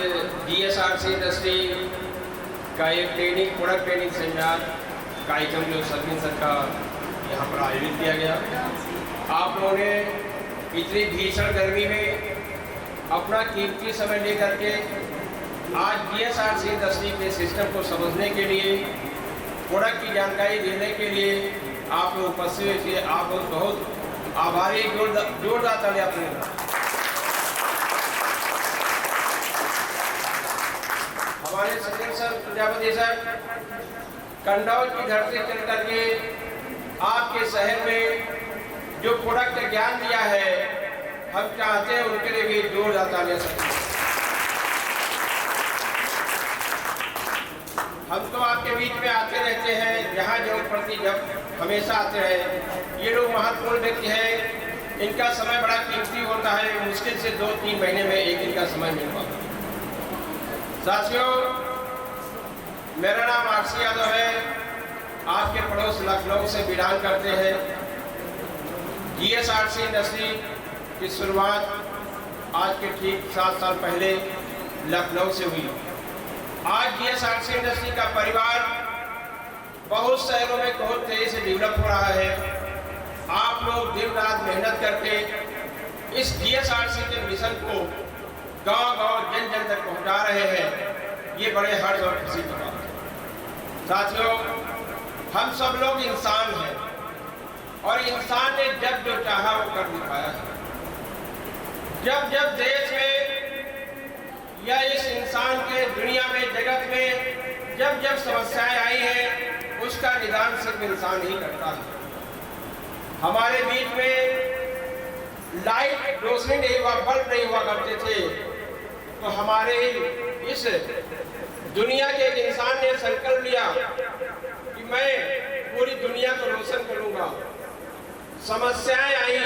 जीएसआरसी industry का एक product training seminar कार्यक्रम जो सर्विस का यहाँ पर आयोजित किया गया। आप लोगों ने इतनी भीषण गर्मी में अपना कीमती समय लेकर के आज जीएसआरसी इंडस्ट्री के सिस्टम को समझने के लिए, प्रोडक्ट की जानकारी देने के लिए आप लोग उपस्थित हुए। आप लोग बहुत आभारी, जोरदार तालियां अपने। हमारे सचिन सर, प्रजापति सर, कंडौज की धरती चल करके आपके शहर में जो प्रोडक्ट ज्ञान दिया है, हम चाहते हैं उनके लिए भी जोरदार तालियां सकते। हम तो आपके बीच में आते रहते हैं, जहाँ जरूरत पड़ती जब हमेशा आते रहे। ये लोग महत्वपूर्ण व्यक्ति हैं, इनका समय बड़ा कीमती होता है। मुश्किल से 2-3 महीने में एक दिन का समय मिल पाता। साथियों, मेरा नाम आरसी यादव है, आपके पड़ोस लखनऊ से बिलोंग करते हैं। जीएसआरसी इंडस्ट्री की शुरुआत आज के ठीक 7 साल पहले लखनऊ से हुई। आज जीएसआरसी इंडस्ट्री का परिवार बहुत शहरों में बहुत तेजी से डेवलप हो रहा है। आप लोग दिन रात मेहनत करके इस जीएसआरसी के मिशन को गांव-गांव जन-जन तक पहुंचा रहे हैं। ये बड़े हर्ष और खुशी की बात है। साथियों, हम सब लोग इंसान हैं और इंसान ने जब जो चाहा वो कर दिखाया है। जब जब देश में या इस इंसान के दुनिया में, जगत में जब जब समस्याएं आई हैं, उसका निदान सिर्फ इंसान ही करता है। हमारे बीच में लाइट रोशनी नहीं हुआ, बल्ब नहीं हुआ करते थे, तो हमारे इस दुनिया के एक इंसान ने संकल्प लिया कि मैं पूरी दुनिया को रोशन करूंगा। समस्याएं आई,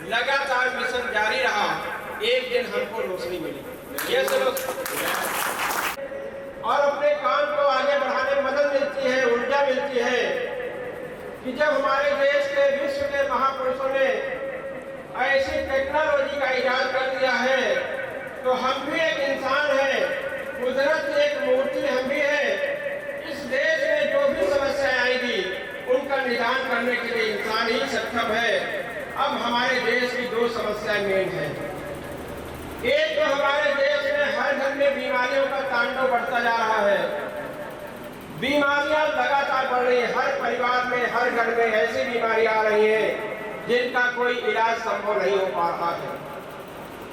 लगातार मिशन जारी रहा, एक दिन हमको रोशनी मिली। ये और अपने काम को आगे बढ़ाने में मदद मिलती है, ऊर्जा मिलती है कि जब हमारे देश के, विश्व के महापुरुषों ने ऐसी टेक्नोलॉजी का इजाद कर दिया है, तो हम भी एक इंसान हैं, कुदरत की एक मूर्ति हम भी हैं। इस देश में जो भी समस्याएं आएगी उनका निदान करने के लिए इंसान ही सक्षम है। अब हमारे देश की 2 समस्याएं मेन हैं। एक तो हमारे देश में हर घर में बीमारियों का तांडव बढ़ता जा रहा है। बीमारियां लगातार बढ़ रही हैं, हर परिवार में, हर घर में ऐसी बीमारियां आ रही हैं जिनका कोई इलाज संभव नहीं हो पा रहा है।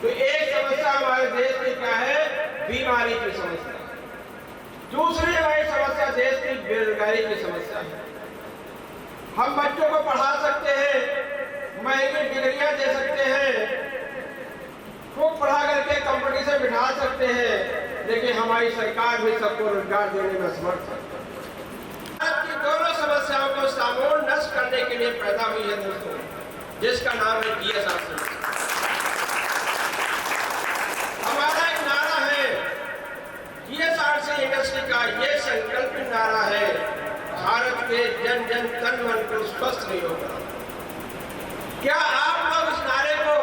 तो एक समस्या हमारे देश की क्या है? बीमारी की समस्या। दूसरी बड़ी समस्या देश की बेरोजगारी की समस्या है। हम बच्चों को पढ़ा सकते हैं, महंगी डिग्रियां दे सकते हैं, खूब पढ़ा करके कंपटीशन बिठा सकते हैं, लेकिन हमारी सरकार भी सबको रोजगार देने में असमर्थ है। भारत की दोनों समस्याओं को समूल नष्ट करने के लिए पैदा हुई है दोस्तों, जिसका नाम है जीएसआरसी। हमारा एक नारा है, जीएसआरसी इंडस्ट्री का ये संकल्प नारा है, भारत के जन जन तन मन को स्वस्थ नहीं होगा। क्या आप लोग इस नारे को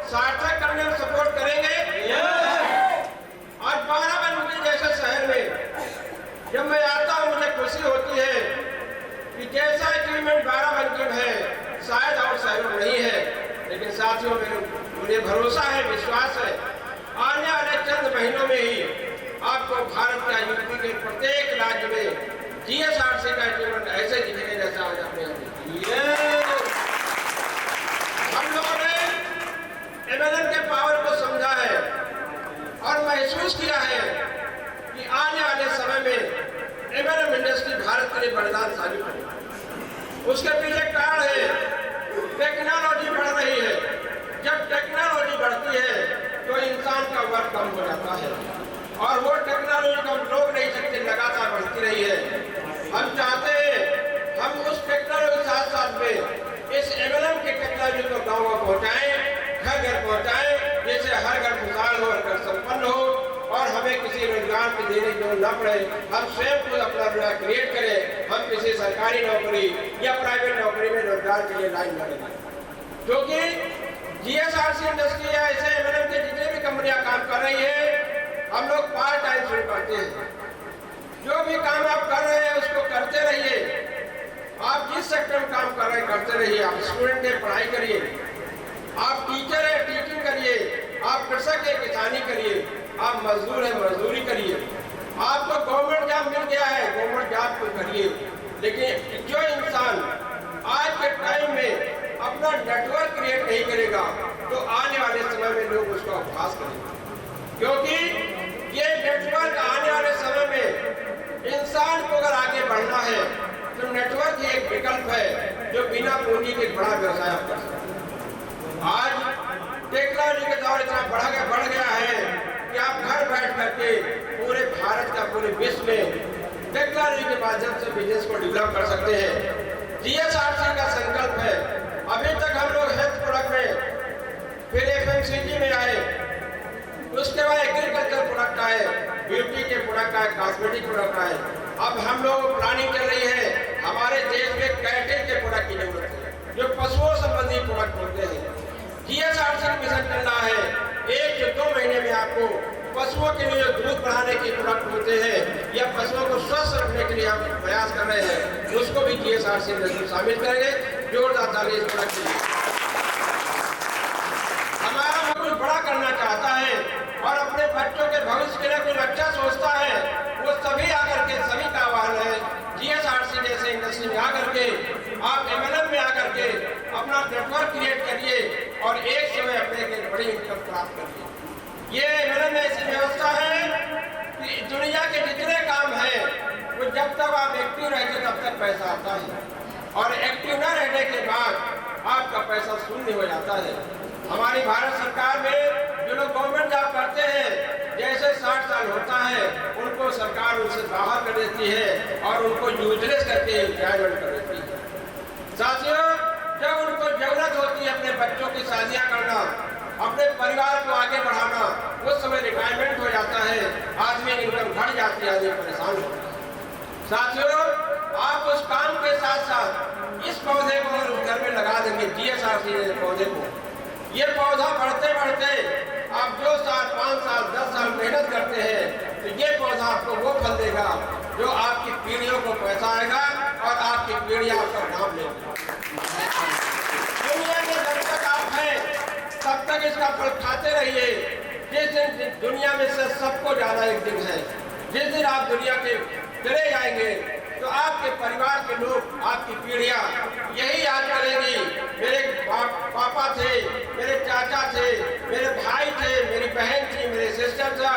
सार्थक करने में सपोर्ट करेंगे? आज बाराबंकी जैसे शहर में जब मैं आता हूँ, मुझे खुशी होती है कि जैसा अचीवमेंट बाराबंकी में है शायद और शहरों में नहीं है। लेकिन साथियों, मुझे भरोसा है, विश्वास है, आने वाले चंद महीनों में ही आपको भारत का, यूपी के प्रत्येक राज्य में जीएसआरसी का अचीवमेंट ऐसे दिखेगा जैसा आज आपने हम लोगों ने एमएलएम के पावर को समझा है और महसूस किया है कि आने वाले समय में एमएलएम इंडस्ट्री भारत के लिए वरदान साबित होगी। उसके पीछे कारण है, टेक्नोलॉजी बढ़ रही है। जब टेक्नोलॉजी बढ़ती है तो इंसान का वर्क कम हो जाता है और वो टेक्नोलॉजी को हम रोक नहीं सकते, लगातार बढ़ती रही है। हम चाहते हैं हम उस टेक्नोलॉजी के साथ साथ में इस एमएलएम की टेक्नोलॉजी को गाँव में पहुँचाएं, घर घर पहुँचाएं, जैसे हर घर खुशहाल हो, हर घर संपन्न हो और हमें किसी रोजगार पे देने की जरूरत न पड़े। हम स्वयं को अपना रोजगार क्रिएट करें, हम किसी सरकारी नौकरी या प्राइवेट नौकरी में रोजगार के लिए लाइन न लगाएं। क्योंकि जीएसआरसी इंडस्ट्री या ऐसे एमएलएम के जितने भी कंपनियां काम कर रही है, हम लोग पार्ट टाइम शुरू करते हैं। जो भी काम आप कर रहे हैं उसको करते रहिए। आप जिस सेक्टर में काम कर रहे हैं करते रहिए। आप स्टूडेंट हैं, पढ़ाई करिए। आप टीचर हैं, टीचिंग करिए। आप कृषक हैं, किसानी करिए। आप मजदूर हैं, मजदूरी करिए। आपको गवर्नमेंट जॉब मिल गया है, गवर्नमेंट जॉब को करिए। लेकिन जो इंसान आज के टाइम में अपना नेटवर्क क्रिएट नहीं करेगा तो आने वाले समय में लोग उसका उपहास करेंगे, क्योंकि ये नेटवर्क आने वाले समय में इंसान को अगर आगे बढ़ना है तो नेटवर्क ही एक विकल्प है जो बिना पूंजी के बड़ा व्यवसाय आप कर सकते हैं। आज टेक्नोलॉजी का दौर इतना बढ़ गया है कि आप घर बैठ करके पूरे भारत का, पूरे विश्व में टेक्नोलॉजी के माध्यम से बिजनेस को डेवलप कर सकते हैं। जीएसआरसी का संकल्प है। अभी तक हम लोग हेल्थ प्रोडक्ट में, फिर एफएमसीजी में आए, उसके बाद एग्रीकल्चर प्रोडक्ट आए, ब्यूटी के प्रोडक्ट आए, कॉस्मेटिक प्रोडक्ट आए। अब हम लोग प्लानिंग चल रही है हमारे देश में कैटल के प्रोडक्ट की जरूरत है, जो पशुओं संबंधी प्रोडक्ट होते हैं। जीएसआरसी मिशन चल रहा है। 1 से 2 महीने में आपको पशुओं के लिए दूध बढ़ाने के प्रोडक्ट होते हैं या पशुओं को स्वस्थ रखने के लिए हम प्रयास कर रहे हैं, उसको भी जीएसआरसी में शामिल करेंगे। जोरदार ताली इस प्रोडक्ट के लिए। हमारा कुछ बड़ा करना चाहता है और अपने बच्चों के भविष्य के लिए कुछ अच्छा सोचता है, वो सभी आकर के, सभी का आह्वान है जीएसआरसी जैसे इंडस्ट्री में आकर के, आप एमएलएम में आकर के अपना नेटवर्क क्रिएट करिए और एक समय अपने बड़ी इनकम प्राप्त करिए। ये एमएलएम ऐसी व्यवस्था है कि दुनिया के जितने काम हैं वो जब तक आप एक्टिव रहते तब तक पैसा आता है, और एक्टिव न रहने के बाद आपका पैसा शून्य हो जाता है। हमारी भारत सरकार में जो लोग गवर्नमेंट जॉब करते हैं, जैसे 60 साल होता है उनको सरकार उनसे बाहर कर देती है और उनको यूजलेस करके रिटायरमेंट कर देती है। साथियों, जब उनको जरूरत होती है अपने बच्चों की शादियां करना, अपने परिवार को आगे बढ़ाना, उस समय रिटायरमेंट हो जाता है, आदमी की इनकम घट जाती है, आदमी परेशान होता है। साथियों, आप उस काम के साथ साथ इस पौधे को अगर उस घर में लगा देंगे, जीएसआरसी पौधे को, ये पौधा बढ़ते बढ़ते आप 2 साल, 5 साल, 10 साल मेहनत करते हैं तो ये पौधा आपको वो फल देगा जो आपकी पीढ़ियों को पैसा आएगा और आपकी पीढ़ियां आपका नाम लेंगी। दुनिया में जब तक आप हैं तब तक इसका फल खाते रहिए। जिस दिन दुनिया में से सबको ज्यादा एक दिन है, जिस दिन आप दुनिया के चले जाएंगे तो आपके परिवार के लोग, आपकी पीढ़ियां यही याद करेंगी, मेरे पापा थे, मेरे चाचा थे, मेरे भाई थे, मेरी बहन थी, मेरे सिस्टर था,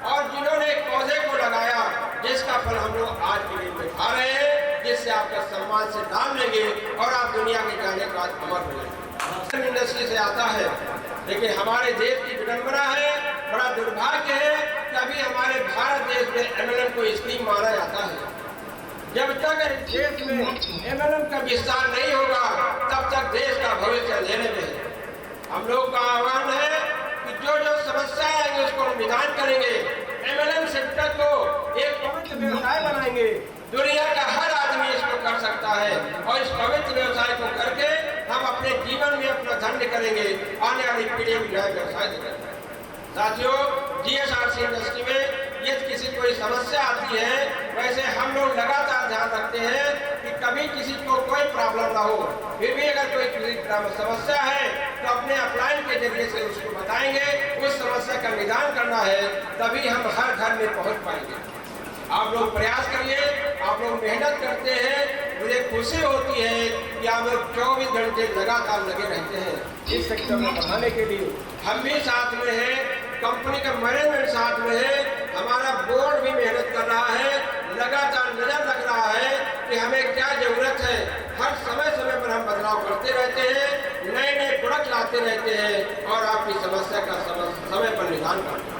और जिन्होंने एक पौधे को लगाया जिसका फल हम लोग आज के दिन में खा रहे हैं, जिससे आपका सम्मान से नाम लेंगे और आप दुनिया में जाने के बाद अमर हो जाएंगे। इंडस्ट्री से आता है, लेकिन हमारे देश की विडंबना है, बड़ा दुर्भाग्य है कि अभी हमारे भारत देश में एमएलएम को स्कीम माना जाता है। जब तक देश में एमएलएम का विस्तार नहीं होगा तब तक देश का भविष्य अंधेरे में है। हम लोग का आह्वान है कि जो जो समस्या आएंगे उसको हम निदान करेंगे। एमएलएम सेक्टर को एक पवित्र व्यवसाय बनाएंगे। दुनिया का हर आदमी इसको कर सकता है और इस पवित्र व्यवसाय को करके हम अपने जीवन में अपना धन्य करेंगे, आने वाली पीढ़ी में नया व्यवसाय देंगे। साथियों, जीएसआरसी इंडस्ट्री में यदि किसी कोई समस्या आती है, वैसे हम लोग लगातार ध्यान रखते हैं कि कभी किसी को कोई प्रॉब्लम ना हो। फिर भी अगर कोई किसी समस्या है तो अपने अपलाइन के जरिए से उसको बताएंगे, उस समस्या का निदान करना है, तभी हम हर घर में पहुंच पाएंगे। आप लोग प्रयास करिए, आप लोग मेहनत करते हैं, मुझे खुशी होती है कि आप लोग 24 घंटे लगातार लगे रहते हैं इस सेक्टर में बढ़ाने के लिए। हम भी साथ में हैं, कंपनी का मैनेजमेंट साथ में है, हमारा बोर्ड भी मेहनत कर रहा है, लगातार नजर रख रहा है कि हमें क्या जरूरत है। हर समय समय पर हम बदलाव करते रहते हैं, नए नए प्रोडक्ट लाते रहते हैं और आपकी समस्या का समय पर निदान करते हैं।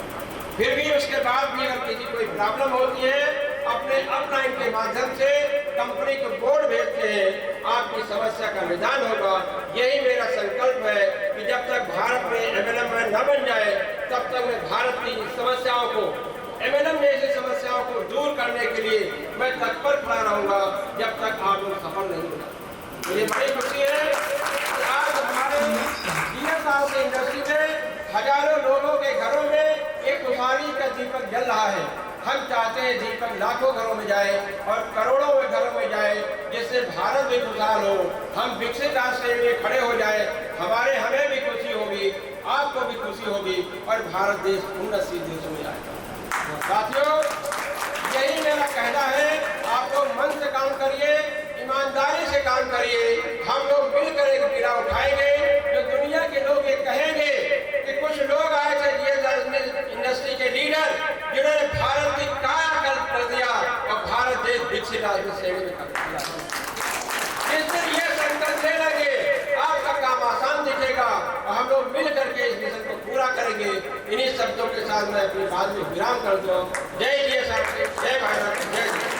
फिर भी उसके बाद भी अगर किसी कोई प्रॉब्लम होती है, अपने अपलाइन के माध्यम से कंपनी को बोर्ड भेजते हैं, आपकी समस्या का निदान होगा। यही मेरा संकल्प है कि जब तक भारत में एमएलएम न बन जाए तब तक मैं भारत की समस्याओं को, एमएलएम जैसी समस्याओं को दूर करने के लिए मैं तत्पर खड़ा रहूंगा जब तक आप लोग सफल नहीं होगा। मुझे बड़ी खुशी है कि आज हमारे जीएसआरसी इंडस्ट्री में हजारों लोगों के घरों में एक खुशहाली का दीपक जल रहा है। हम चाहते हैं दीपक लाखों घरों में जाए और करोड़ों में घरों में जाए, जिससे भारत भी खुशहाल हो, हम विकसित रास्ते में खड़े हो जाए। हमें भी खुशी होगी, आपको भी खुशी होगी और भारत देश उन्नतशील देशों में आएगा। साथियों, यही मेरा कहना है, आप लोग मन से काम करिए, ईमानदारी से काम करिए। हम लोग मिलकर एक बीड़ा उठाएंगे। जो दुनिया के लोग ये कहेंगे कि कुछ लोग आए थे इंडस्ट्री के लीडर, जिन्होंने भारत की काया कर दिया और भारत देश विकसित राष्ट्र में कर दिया। जिस दिन ये संकल्प ले लगे, आपका काम आसान दिखेगा और हम लोग मिल करके इस मिशन को पूरा करेंगे। इन्हीं शब्दों के साथ मैं अपनी बात में विराम करता हूँ। जय जय भारत, जय